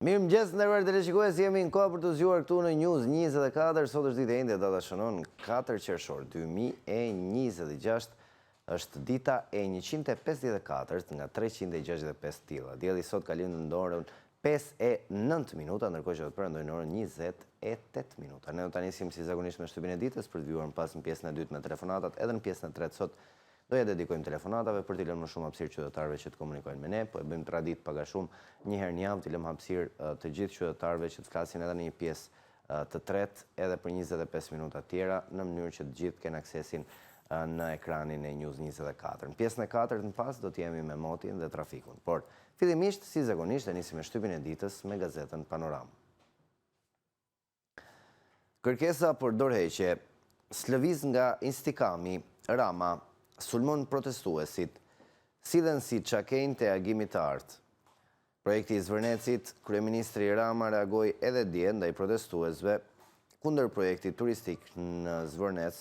Mirë mëgjes, ndërruar teleshikues, jemi në kohë për të zgjuar këtu në News 24, sot është ditë e ende, data shënon 4 qershor 2026, është dita e 154 nga 365 tilla. Dielli sot ka lindur në orën 5:09 minuta, ndërkohë që do të perëndojë në orën 28 minuta. Ne do ta nisim si zakonisht me shtypin e ditës për të vjuar pas në pjesën e dytë me telefonatat, edhe në pjesën e tretë sot do ja dedikojmë telefonatave për t'i lënë më shumë hapësirë qytetarëve që të komunikojnë me ne, po e bëjmë tradit paga shumë një herë në javë t'i lëmë hapësirë të gjithë qytetarëve që të flasin edhe në një pjesë të tretë edhe për 25 minuta tjera në mënyrë që të gjithë kenë aksesin në ekranin e News 24. Në pjesën e 4 në pas do t'jemi me motin dhe trafikun, por fillimisht si zakonisht e nisim me shtypin e ditës me gazetën Panorama. Kërkesa për dorëheqje slëviz nga Instikami, Rama sulmon protestuesit, sillen si çakejnë te agimit të artë. Projekti i Zvërnecit, kryeministri Rama reagoi edhe dje ndaj protestuesve kundër projektit turistik në Zvërnec,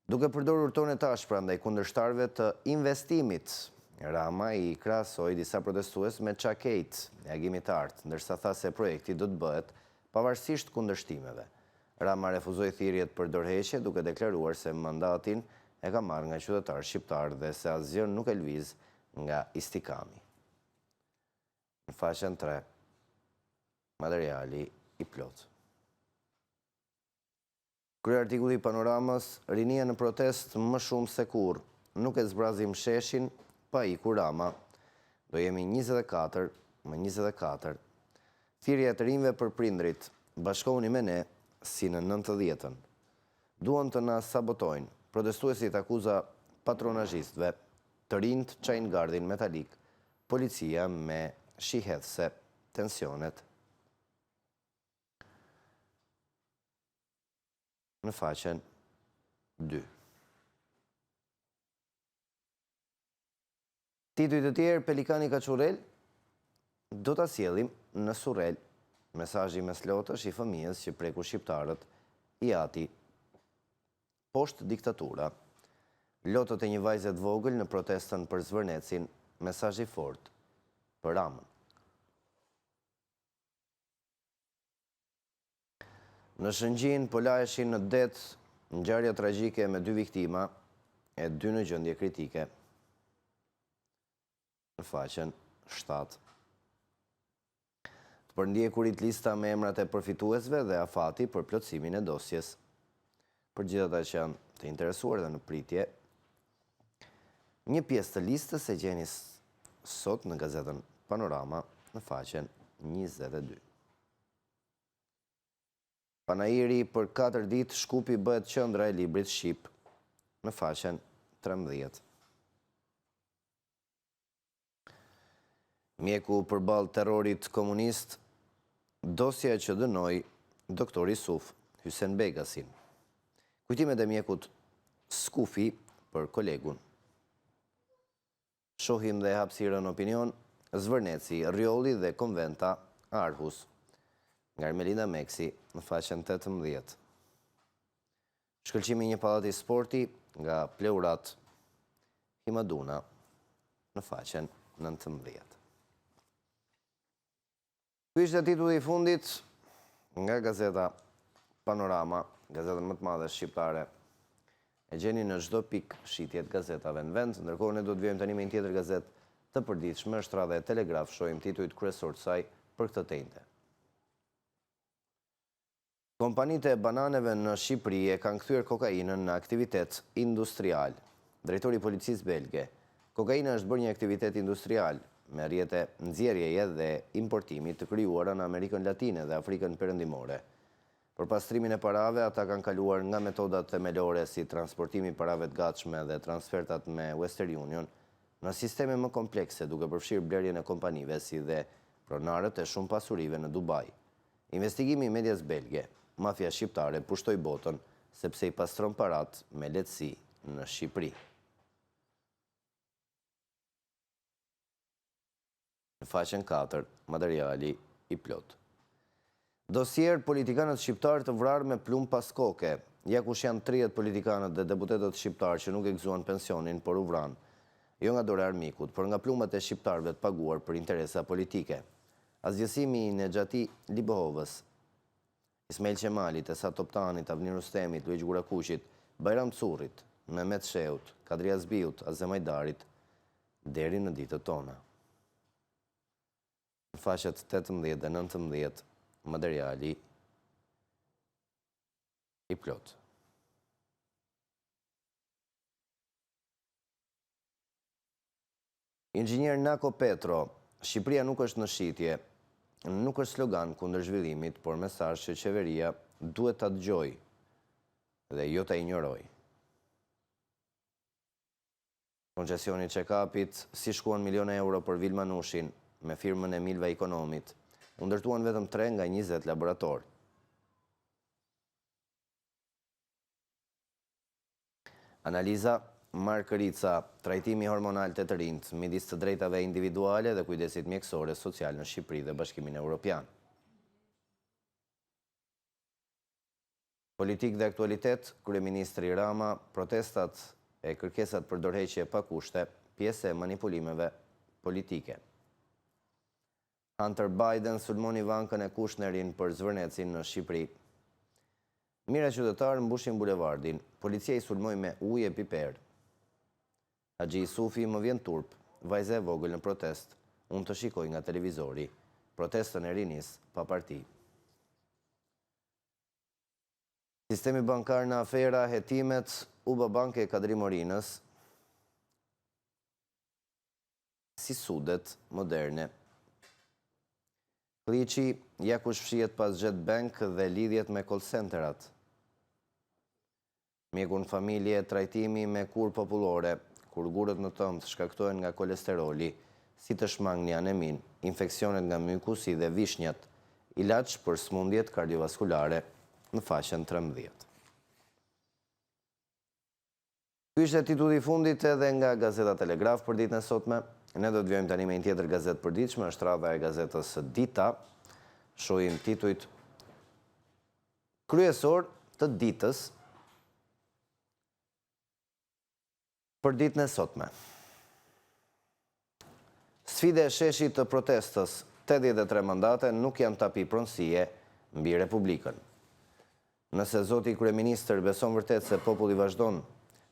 duke përdorur tone të ashpra ndaj kundërshtarëve të investimit. Rama i krahasoi disa protestues me çakejt e agimit të artë, ndërsa tha se projekti do të bëhet pavarësisht kundërshtimeve. Rama refuzoi thirrjet për dorëheqje duke deklaruar se mandatin e ka marrë nga qytetarë shqiptarë dhe se asgjë nuk e lviz nga Instikami. Në faqen 3, materiali i plot. Kryeartikulli i Panoramës, rinia në protest më shumë se kurrë, nuk e zbrazim sheshin pa ikur Rama. Do jemi 24 më 24. Thirrja e të rinjve për prindrit, bashkohuni me ne si në 90-ën. Duan të na sabotojnë. Protestuesit akuza patronazhistëve, të rinjt çajnë gardin metalik, policia me shihethse, tensionet. Në faqen 2. Titujt të tjerë, Pelikani ka Çurrel, do ta sjellim në Surrel. Mesazhi mes lotësh i fëmijës që preku shqiptarët i ati. Poshtë diktatura. Lotët e një vajze të vogël në protestën për Zvërnecin, mesazh i fortë për Ramën. Në Shëngjin po laheshin në det ngjarje tragjike me 2 viktima e 2 në gjendje kritike. Në faqen 7. Të përndjekurit lista me emrat e përfituesve dhe afati për plotësimin e dosjes. Për gjithë ata që janë të interesuar dhe në pritje, një pjesë të listës e gjeni sot në gazetën Panorama në faqen 22. Panajiri për 4 ditë Shkupi bëhet qendra e librit shqip në faqen 13. Mjeku përballë terrorit komunist, dosja që dënoi doktor Yusuf Hysen Begasin. Kujtimet e mjekut Skufi për kolegun. Shohim dhe hapësirën opinion, Zvërneci, Rjolli dhe Konventa Arhus, nga Ermelinda Meksi në faqen 18. Shkëlqimi një pallati sporti nga Pleurat Himaduna në faqen 19. Ky ishte titulli i fundit nga gazeta Panorama, gazetën më të madhe shqiptare. E gjeni në çdo pikë shitjet gazetave në vend, ndërkohë ne do të vijmë tani me një tjetër gazetë të përditshme, Shtrada e Telegraf, shohim titujt kryesor të saj për këtë të njëjtë. Kompanitë e bananeve në Shqipëri e kanë kthyer kokainën në aktivitet industrial. Drejtori i policisë belge, kokaina është bërë një aktivitet industrial me rrjete nxjerrjeje dhe importimi të krijuara në Amerikën Latine dhe Afrikën Perëndimore. Për pastrimin e parave, ata kanë kaluar nga metodat themelore si transportimi parave të gatshme dhe transfertat me Western Union në sisteme më komplekse duke përfshirë blerjen e kompanive si dhe pronarët e shumë pasurive në Dubai. Investigimi i medias belge, mafia shqiptare pushtoi botën sepse i pastron parat me lehtësi në Shqipëri. Në faqen 4, materiali i plot. Dosier politikanët shqiptarë të vrarë me plumë pas koke. Ja kush janë 30 politikanët dhe deputetët shqiptarë që nuk e gëzuan pensionin, por u vranë, jo nga dora e armikut, por nga plumat e shqiptarëve të paguar për interesa politike. Asgjësimi i Nexhati Libohovës, Ismail Qemalit, Esat Toptanit, Avni Rustemit, Luiq Gurakuqit, Bajram Currit, Mehmet Sheut, Kadri Azbiut, Azem Ajdarit, deri në ditët tona. Në faqet 18 dhe 19, materiali i plot. Inxhinier Nako Petro, Shqipëria nuk është në shitje, nuk është slogan kundër zhvillimit, por mesazh që qeveria duhet ta dëgjojë dhe jo ta injorojë. Koncesioni i check-upit, si shkuan miliona euro për Vil Manushin me firmën e Milva Economit, u ndërtuan vetëm 3 nga 20 laborator. Analiza Markërica, trajtimi hormonal të rinjt midis të drejtave individuale dhe kujdesit mjekësore social në Shqipëri dhe Bashkimin Evropian. Politik dhe aktualitet, kryeministri Rama, protestat e kërkesat për dorëheqje pa kushte, pjesë e manipulimeve politike. Hunter Biden sulmoni vankën e Kushnerin për zvërnecin në Shqipëri. Mira qytetarë mbushin bulevardin, policia i sulmoi me ujë e piper. Haxhi Sufi më vjen turp, vajza e vogël në protest, unë të shikoj nga televizori, protestën e rinis pa parti. Sistemi bankar në afera hetimet, UBA Banke e Kadri Morinës, si sudet moderne. Kliqi, ja kush fshihet pas Jet Bank dhe lidhjet me call centerat. Mjekun familje, trajtimi me kur popullore, kur gurët në tëmbë shkaktohen nga kolesteroli, si të shmangni anemin, infeksionet nga mykusi dhe vishnjat, ilaç për smundjet kardiovaskulare në faqen 13. Ky ishte titulli i fundit edhe nga Gazeta Telegraf për ditën e sotme. Ne do të vjojmë tani me një tjetër gazetë përditshme, është radha e gazetës Dita. Shohim titujt kryesor të ditës për ditën e sotme. Sfide e sheshit të protestës, 83 mandate nuk janë tapi pronësie mbi Republikën. Nëse zoti kryeministër beson vërtet se populli vazhdon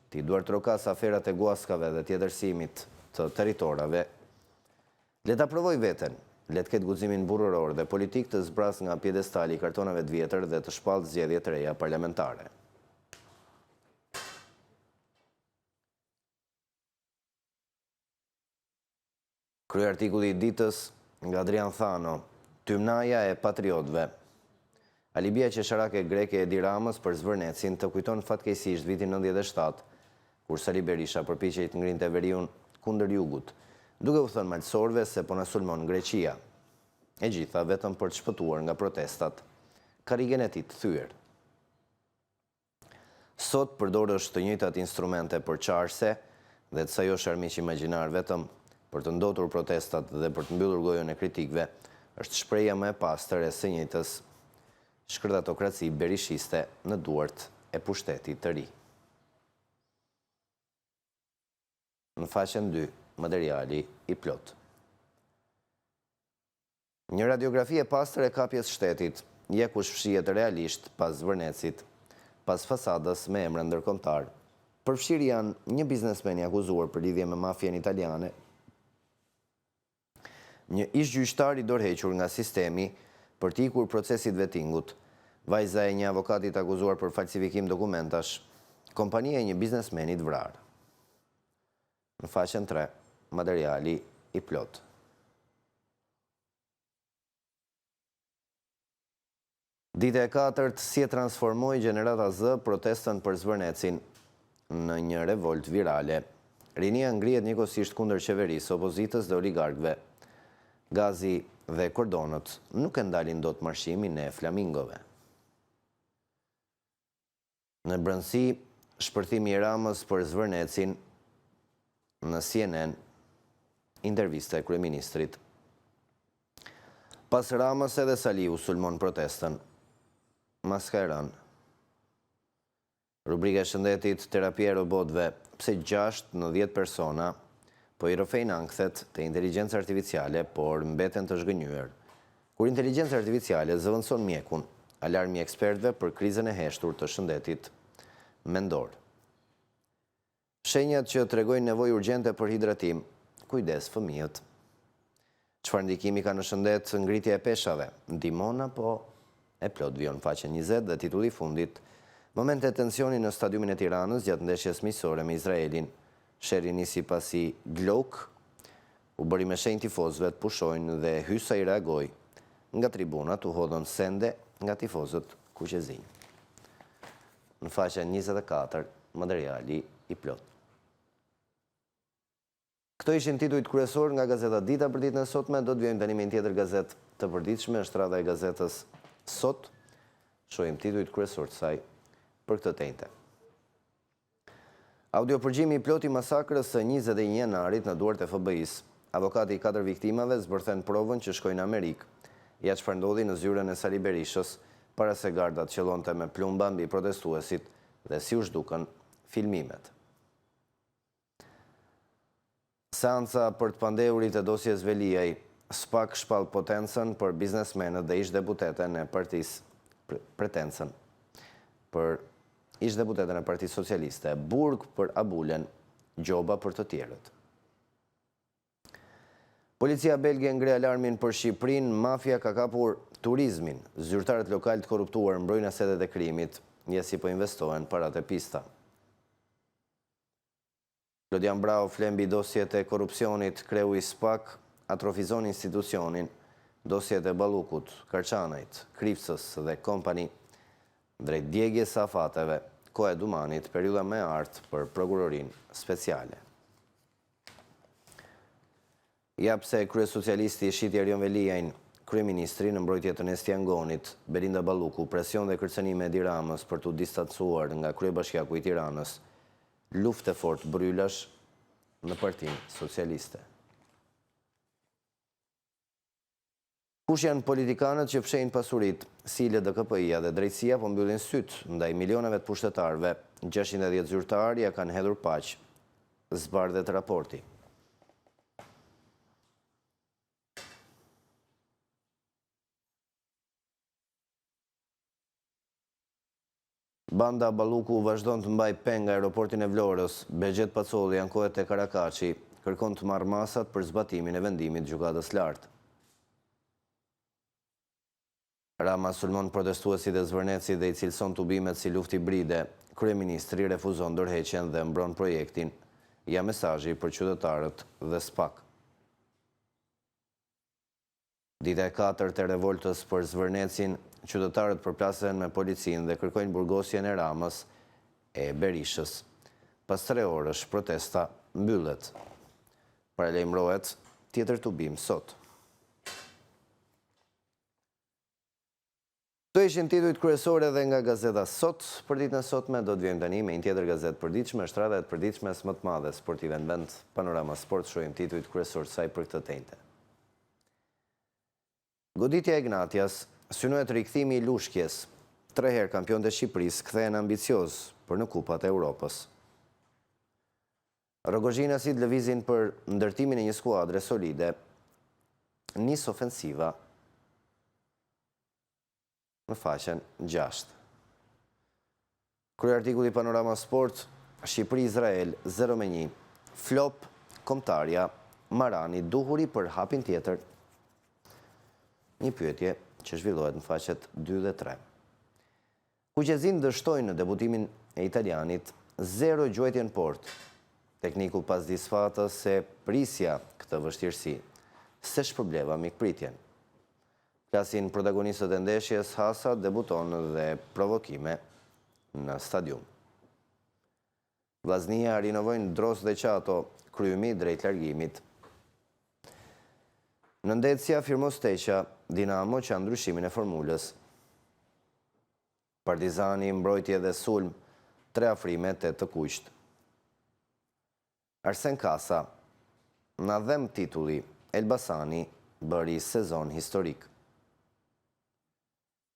t'i duartrokas aferat e guaskave dhe tjetërsimit të territorave, le ta provoj veten, le të ketë guximin burrëror dhe politik të zbras nga pjedestali i kartonave të vjetër dhe të shpallë zgjedhje të reja parlamentare. Kryeartikulli i ditës nga Adrian Thano, Tymnaja e patriotëve. Alibia qesharake greke Edi Ramës për zvërnecin të kujton fatkeqësisht vitin 97, kur Sali Berisha përpiqej të ngrinte veriun kundër jugut, duke u thënë malësorve se po na sulmon Greqia. E gjitha vetëm për të shpëtuar nga protestat, karrigen e tij të thyer. Sot përdorësh të njëjtat instrumente përçarse dhe të sajosh armiq imagjinar vetëm për të ndotur protestat dhe për të mbyllur gojën e kritikëve, është shpreha më e pastër e së njëjtës shkërtatokraci berishiste në duart e pushtetit të ri. Në faqen 2, materiali i plot. Një radiografi e pastër e kapjes shtetit, je kush fshihet realisht pas zvërnecit, pas fasadës me emra ndërkombëtar. Përfshirë janë një biznesmen i akuzuar për lidhje me mafien italiane, një ish-gjyqtar i dorëhequr nga sistemi për të ikur procesit vettingut, vajza e një avokatit akuzuar për falsifikim dokumentash, kompania e një biznesmeni të vrarë. Në faqen 3, materiali i plot. Dita e 4, si e transformoi Gjenerata Z protestën për zvërnecin në një revolt virale. Rinia ngrihet njëkohësisht kundër qeverisë, opozitës dhe oligarkëve. Gazi dhe kordonët nuk e ndalin dot marshimin e flamingove. Në brëndësi, shpërthimi i Ramës për zvërnecin në CNN, intervista e kryeministrit. Pas Ramës edhe Saliu sulmon protestën. Maskajran. Rubrika e shëndetit, terapia e robotëve, pse 6 në 10 persona po i rrëfejnë ankthet të inteligjencë artificiale, por mbeten të zhgënjur. Kur inteligjenca artificiale zëvendëson mjekun, alarmi ekspertëve për krizën e heshtur të shëndetit mendor. Shenjat që tregojnë nevojë urgjente për hidratim, kujdes fëmijët. Çfarë ndikimi ka në shëndet ngritja e peshave? Ndihmon apo e plot vion faqe 20 dhe titulli i fundit, momente tensioni në stadiumin e Tiranës gjatë ndeshjes miqësore me Izraelin. Sherri nisi pasi Glok u bëri me shenjë tifozëve të pushojnë dhe Hysa i reagoi. Nga tribunat u hodhën sende nga tifozët kuqezinj. Në faqen 24, materiali i plot. Këto ishin titujt kryesor nga gazeta Dita për ditën e sotme. Do të vijmë tani me një tjetër gazetë të përditshme, është radha e gazetës Sot. Shohim titujt kryesor të saj për këtë tentë. Audiopërgjimi i plot i masakrës së 21 janarit në duart e FBI-s. Avokati i 4 viktimave zbërthen provën që shkojnë në Amerikë. Ja çfarë ndodhi në zyrën e Sali Berishës para se gardat qëllonte me plumba mbi protestuesit dhe si u zhdukën filmimet. Seanca për të pandeurit e dosjes Veliaj, SPAK shpall potencën për biznesmenët dhe ish-deputetën e partisë pretencën për ish-deputetën e Partisë Socialiste, burg për Abulen, gjoba për të tjerët. Policia belge ngre alarmin për Shqipërinë, mafia ka kapur turizmin, zyrtarët lokal të korruptuar mbrojnë asetet e krimit, njësi po investohen parat e pista. Lodian Brau flembi dosjet e korrupsionit, kreu i SPAK atrofizon institucionin, dosjet e Ballukut, Karçanajt, Kripsës dhe kompani, drejt djegjes së afateve, koha e Dumanit, periudha më e artë për prokurorin speciale. Japse kryesocialisti shiti Erion Veliajn, kryeministri në mbrojtje të Nesti Angonit, Belinda Balluku, presion dhe kërcënime Edi Ramës për t'u distancuar nga kryebashkiaku i Tiranës, luftë e fortë brylash në Partinë Socialiste. Kush janë politikanët që fshehin pasuritë, si LDKPI-ja dhe drejtësia po mbyllin sytë ndaj milioneve të pushtetarëve, 610 zyrtarë ja kanë hedhur paq, zbardhet raporti. Banda Balluku vazhdon të mbaj peng nga aeroportin e Vlorës. Begjet Pacolli ankohet te Karakaçi, kërkon të marrë masat për zbatimin e vendimit të gjykatës lartë. Rama sulmon protestuesit e Zvërnecit dhe i cilëson tubimet si luftë hibride. Kryeministri refuzon ndërheqjen dhe mbron projektin. Ja mesazhi për qytetarët dhe SPAK. Dita e 4 e revoltës për Zvërnecin, qytetarët përplasen me policinë dhe kërkojnë burgosjen e Ramës e Berishës. Pas 3 orësh, protesta mbyllet. Paralajmërohet tjetër tubim sot. Këto ishin titujt kryesore dhe nga gazeta Sot. Për ditën e sotme do të vijmë tani me një tjetër gazetë përditshme, është radha e përditshme më të madhe sportive në vend, Panorama Sport. Shohim titujt kryesor të saj për këtë tentë. Goditja e Ignatias synohet rikthimi i Lushkjes. 3 herë kampion të Shqipërisë kthehen ambicioz për në Kupat e Europës. Rogozhinasit lëvizin për ndërtimin e një skuadre solide, nis ofensiva në faqen 6. Krye artikulli Panorama Sport, Shqipëri-Izrael 0-1, flop kombëtarja Marani duhuri për hapin tjetër. Një pyetje që zhvillohet në faqet 2 dhe 3. Kuqezin dështojnë në debutimin e italianit 0 gjuajtje në port. Tekniku pas disfatës se prisja këtë vështirësi, se shpërbleva mikpritjen. Klasin protagonistët e ndeshjes, Hasa debuton dhe provokime në stadium. Vllaznia rinovojnë Dros dhe Qato, kryemi drejt largimit. Në Ndecja, firmos Teqa, Dinamo që ndryshimin e formulës. Partizani, mbrojtje dhe sulm, 3 afrime 8 të kuqt. Arsen Kasa, në dhem titulli, Elbasani bëri sezon historik.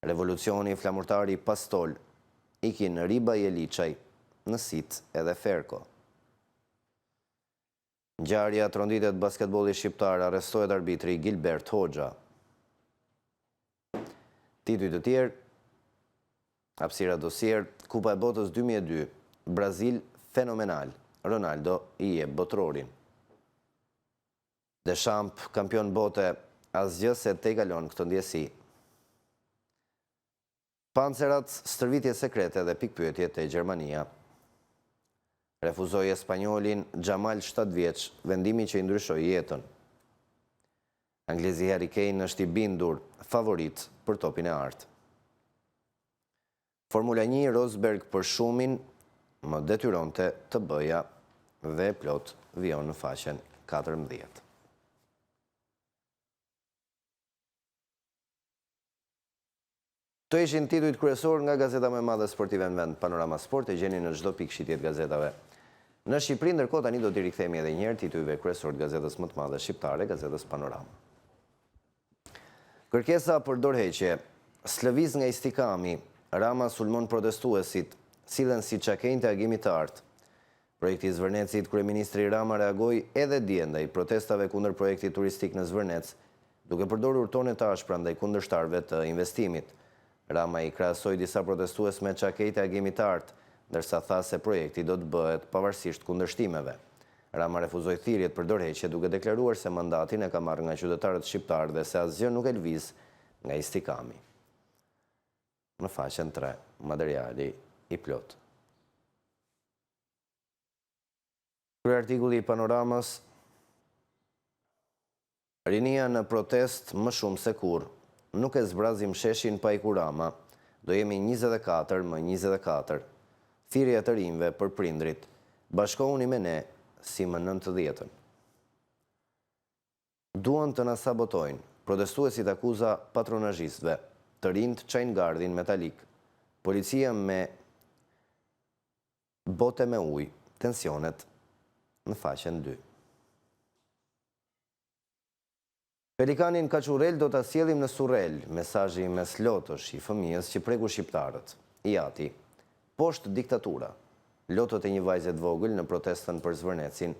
Revolucioni flamurtari Pastol, ikin Riba Jeliçaj, në Sit edhe Ferko. Ngjarja tronditet basketbolli shqiptar, arrestohet arbitri Gilbert Hoxha. Tituj të tjerë, hapësira dosier, Kupa e Botës 2002, Brazil fenomenal, Ronaldo i jep botrorin. Deschamps, kampion bote, asgjë se te i kalon këtë ndjesi. Pancerat, stërvitje sekrete dhe pikpyetje te Gjermania. Refuzoi spanjolin Xhamal 7 vjeç, vendimi që i ndryshoi jetën. Anglezi Harry Kane është i bindur favorit për topin e artë. Formula 1 Rosberg për shumin më detyronte të bëja dhe plot vion në faqen 14. Të ishin titujt kryesor nga gazeta më e madhe sportive në vend, Panorama Sport, e gjeni në çdo pikë shitjet gazetave. Në Shqipëri, ndërkohë tani do t'i rikthehemi edhe një herë titujve kryesor të gazetës më të madhe shqiptare, gazetës Panorama. Kërkesa për dorëheqje, slëviz nga Istikami, Rama sulmon protestuesit, sillen si çakenjtë e agimit të artë. Projekti i Zvërnecit, kryeministri Rama reagoi edhe dje ndaj protestave kundër projektit turistik në Zvërnec, duke përdorur tone të ashpra ndaj kundërshtarëve të investimit. Rama i krahasoi disa protestues me çakenjtë e agimit të artë, ndërsa tha se projekti do të bëhet pavarësisht kundërshtimeve. Rama refuzoi thirrjet për dorëheqje duke deklaruar se mandatin e ka marrë nga qytetarët shqiptarë dhe se asgjë nuk e lviz nga Istikami. Në faqen 3, materiali i plot. Kryeartikulli i Panoramës, rinia në protest më shumë se kur, nuk e zbrazim sheshin pa ikur Rama, do jemi 24 më 24, thirrja të rinjve për prindrit, bashkohuni me ne si më 90-ën. Duan të na sabotojnë, protestuesit akuza patronazhistëve, të rinjt çajnë gardhin metalik, policia me bote me ujë, tensionet në faqen 2. Pelikanin Kaçurel do ta sjellim në Surrel, mesazhi mes Lotësh i fëmijës që preku shqiptarët. I ati, poshtë diktatura, lotët e një vajze të vogël në protestën për Zvërnecin,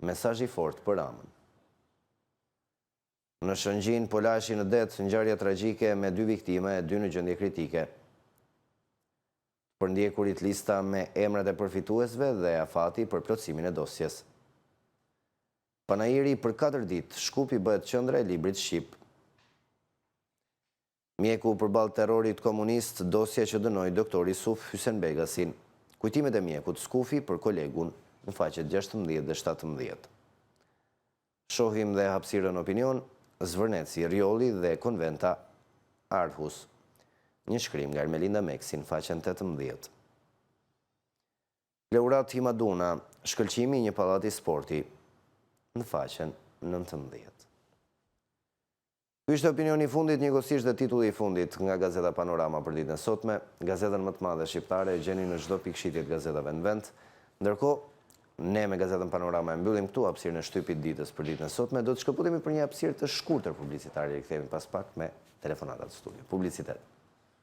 mesazh i fortë për Ramën. Në Shëngjin, Polashi në det, ngjarje tragjike me 2 viktime e 2 në gjendje kritike. Përndjekurit lista me emrat e përfituesve dhe afati për plotësimin e dosjes. Panajiri për 4 ditë, Shkupi bëhet qendra e librit shqip. Mjeku përballë terrorit komunist, dosja që dënoi doktor Yusuf Hysenbegasin. Kujtimet e mjekut Skufi për kolegun në faqet 16 dhe 17. Shohim dhe hapësirën opinion, Zvërneci, Rioli dhe Konventa Arhus. Një shkrim nga Ermelinda Meksi në faqen 18. Leurat Himaduna, shkëlqimi i një pallati sporti në faqen 19. Ky ishte opinioni i fundit, njëkohësisht dhe titulli i fundit nga Gazeta Panorama për ditën e sotme. Gazetën më të madhe shqiptare e gjeni në çdo pikë shitje të gazetave në vend. Ndërkohë, ne me Gazetën Panorama e mbyllim këtu hapësirën e shtypit ditës për ditën e sotme. Do të shkëputemi për një hapësirë të shkurtër publicitare, rikthehemi pas pak me telefonatat në studio. Publicitet.